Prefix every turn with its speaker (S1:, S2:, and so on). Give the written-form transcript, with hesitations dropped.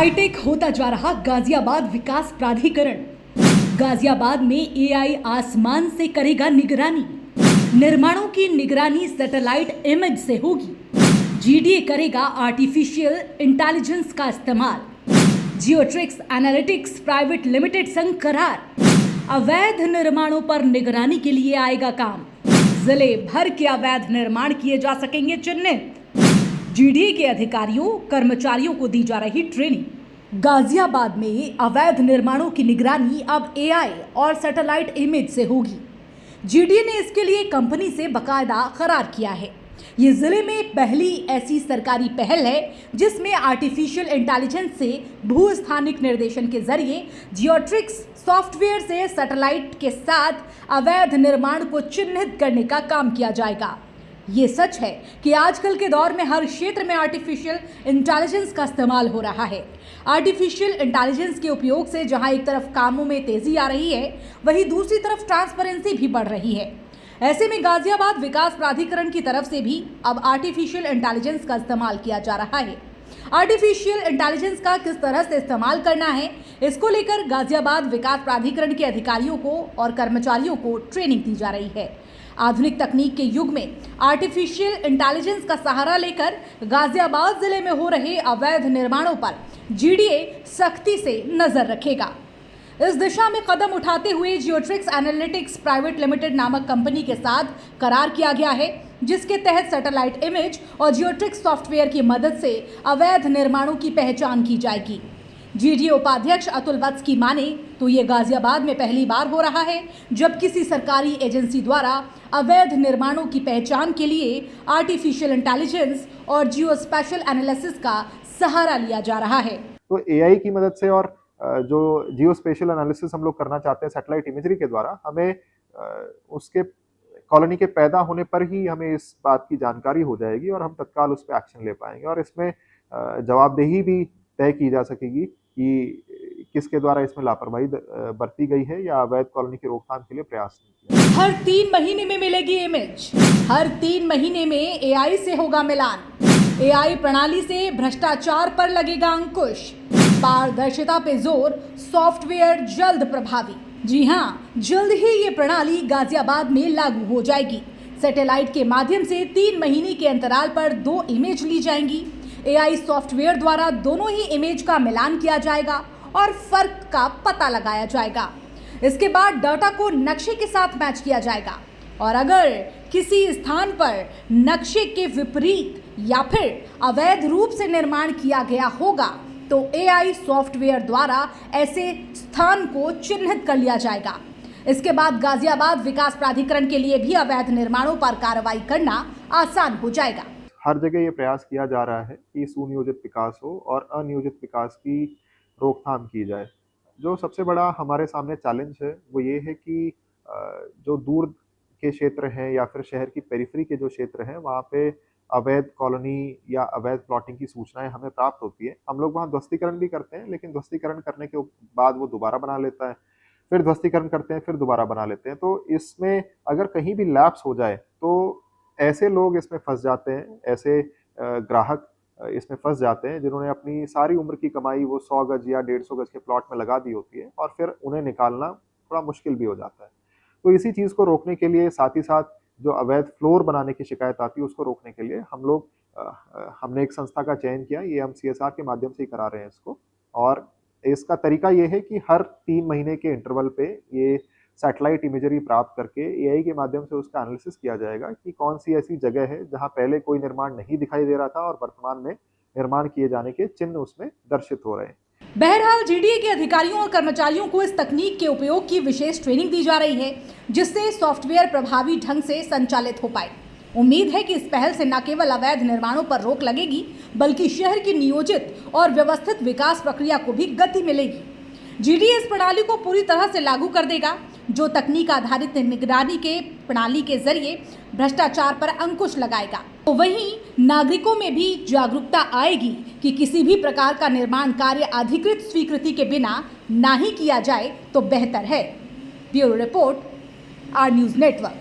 S1: Hi tech होता जा रहा गाजियाबाद विकास प्राधिकरण। गाजियाबाद में एआई आसमान से करेगा निगरानी। निर्माणों की निगरानी सैटेलाइट इमेज से होगी। जीडीए करेगा आर्टिफिशियल इंटेलिजेंस का इस्तेमाल। जियोट्रिक्स एनालिटिक्स प्राइवेट लिमिटेड संग करार। अवैध निर्माणों पर निगरानी के लिए आएगा काम। जिले भर के अवैध निर्माण किए जा सकेंगे चिन्हित। जीडीए के अधिकारियों कर्मचारियों को दी जा रही ट्रेनिंग। गाजियाबाद में अवैध निर्माणों की निगरानी अब एआई और सैटेलाइट इमेज से होगी। जीडीए ने इसके लिए कंपनी से बकायदा करार किया है। ये जिले में पहली ऐसी सरकारी पहल है जिसमें आर्टिफिशियल इंटेलिजेंस से भू-स्थानिक निर्देशन के जरिए जियोट्रिक्स सॉफ्टवेयर से सैटेलाइट के साथ अवैध निर्माण को चिन्हित करने का काम किया जाएगा। ये सच है कि आजकल के दौर में हर क्षेत्र में आर्टिफिशियल इंटेलिजेंस का इस्तेमाल हो रहा है। आर्टिफिशियल इंटेलिजेंस के उपयोग से जहां एक तरफ कामों में तेजी आ रही है, वहीं दूसरी तरफ ट्रांसपेरेंसी भी बढ़ रही है। ऐसे में गाजियाबाद विकास प्राधिकरण की तरफ से भी अब आर्टिफिशियल इंटेलिजेंस का इस्तेमाल किया जा रहा है। आर्टिफिशियल इंटेलिजेंस का किस तरह से इस्तेमाल करना है, इसको लेकर गाजियाबाद विकास प्राधिकरण के अधिकारियों को और कर्मचारियों को ट्रेनिंग दी जा रही है। आधुनिक तकनीक के युग में आर्टिफिशियल इंटेलिजेंस का सहारा लेकर गाजियाबाद जिले में हो रहे अवैध निर्माणों पर जीडीए सख्ती से नजर रखेगा। इस दिशा में कदम उठाते हुए जियोट्रिक्स एनालिटिक्स प्राइवेट लिमिटेड नामक कंपनी के साथ करार किया गया है, जिसके तहत सैटेलाइट इमेज और जियोट्रिक्स सॉफ्टवेयर की मदद से अवैध निर्माणों की पहचान की जाएगी। जीडीए उपाध्यक्ष अतुल वत्स की माने तो ये गाजियाबाद में पहली बार हो रहा है जब किसी सरकारी एजेंसी द्वारा अवैध निर्माणों की पहचान के लिए आर्टिफिशियल इंटेलिजेंस और जियो स्पेशल एनालिसिस का सहारा लिया जा रहा है।
S2: तो एआई की मदद से और जो जियो स्पेशल एनालिसिस हम लोग करना चाहते हैं सैटेलाइट इमेजरी के द्वारा, हमें उसके कॉलोनी के पैदा होने पर ही हमें इस बात की जानकारी हो जाएगी और हम तत्काल उस पर एक्शन ले पाएंगे और इसमें जवाबदेही भी तय की जा सकेगी कि किसके द्वारा इसमें लापरवाही बरती गई है या अवैध कॉलोनी की रोकथाम के लिए प्रयास नहीं किया।
S1: हर 3 महीने में मिलेगी इमेज। हर 3 महीने में एआई से होगा मिलान। एआई प्रणाली से भ्रष्टाचार पर लगेगा अंकुश। पारदर्शिता पे जोर, सॉफ्टवेयर जल्द प्रभावी। जी हाँ, जल्द ही ये प्रणाली गाजियाबाद में लागू हो जाएगी। सैटेलाइट के माध्यम से 3 महीने के अंतराल पर 2 इमेज ली जाएंगी। एआई सॉफ्टवेयर द्वारा दोनों ही इमेज का मिलान किया जाएगा और फर्क का पता लगाया जाएगा। इसके बाद डाटा को नक्शे के साथ मैच किया जाएगा और अगर किसी स्थान पर नक्शे के विपरीत या फिर अवैध रूप से निर्माण किया गया होगा तो एआई सॉफ्टवेयर द्वारा ऐसे स्थान को चिन्हित कर लिया जाएगा। इसके बाद गाजियाबाद विकास प्राधिकरण के लिए भी अवैध निर्माणों पर कार्रवाई करना आसान हो जाएगा।
S2: हर जगह ये प्रयास किया जा रहा है कि सुनियोजित विकास हो और अनियोजित विकास की रोकथाम की जाए। जो सबसे बड़ा हमारे सामने चैलेंज है वो ये है कि जो दूर के क्षेत्र हैं या फिर शहर की पेरिफेरी के जो क्षेत्र हैं वहाँ पे अवैध कॉलोनी या अवैध प्लॉटिंग की सूचनाएं हमें प्राप्त होती है। हम लोग वहाँ ध्वस्तीकरण भी करते हैं, लेकिन ध्वस्तीकरण करने के बाद वो दोबारा बना लेता है, फिर ध्वस्तीकरण करते हैं, फिर दोबारा बना लेते हैं। तो इसमें अगर कहीं भी लैप्स हो जाए तो ऐसे लोग इसमें फंस जाते हैं, ऐसे ग्राहक इसमें फंस जाते हैं जिन्होंने अपनी सारी उम्र की कमाई वो 100 गज या 150 गज के प्लॉट में लगा दी होती है और फिर उन्हें निकालना थोड़ा मुश्किल भी हो जाता है। तो इसी चीज़ को रोकने के लिए, साथ ही साथ जो अवैध फ्लोर बनाने की शिकायत आती है उसको रोकने के लिए हम लोग हमने एक संस्था का चयन किया। ये हम CSR के माध्यम से ही करा रहे हैं इसको और इसका तरीका ये है कि हर 3 महीने के इंटरवल पे ये सैटेलाइट इमेजरी प्राप्त करके एआई के माध्यम से उसका एनालिसिस किया जाएगा कि कौन सी ऐसी जगह है जहां पहले कोई निर्माण नहीं दिखाई दे रहा था और वर्तमान में निर्माण किए जाने के चिन्ह उसमें दर्शित हो रहे हैं।
S1: बहरहाल जीडीए के अधिकारियों और कर्मचारियों को इस तकनीक के उपयोग की विशेष ट्रेनिंग दी जा रही है जिससे सॉफ्टवेयर प्रभावी ढंग से संचालित हो पाए। उम्मीद है कि इस पहल से न केवल अवैध निर्माणों पर रोक लगेगी बल्कि शहर की नियोजित और व्यवस्थित विकास प्रक्रिया को भी गति मिलेगी। जीडीए इस प्रणाली को पूरी तरह से लागू कर देगा जो तकनीक आधारित निगरानी के प्रणाली के जरिए भ्रष्टाचार पर अंकुश लगाएगा। तो वहीं नागरिकों में भी जागरूकता आएगी कि किसी भी प्रकार का निर्माण कार्य अधिकृत स्वीकृति के बिना ना ही किया जाए तो बेहतर है। Bureau report, R news network.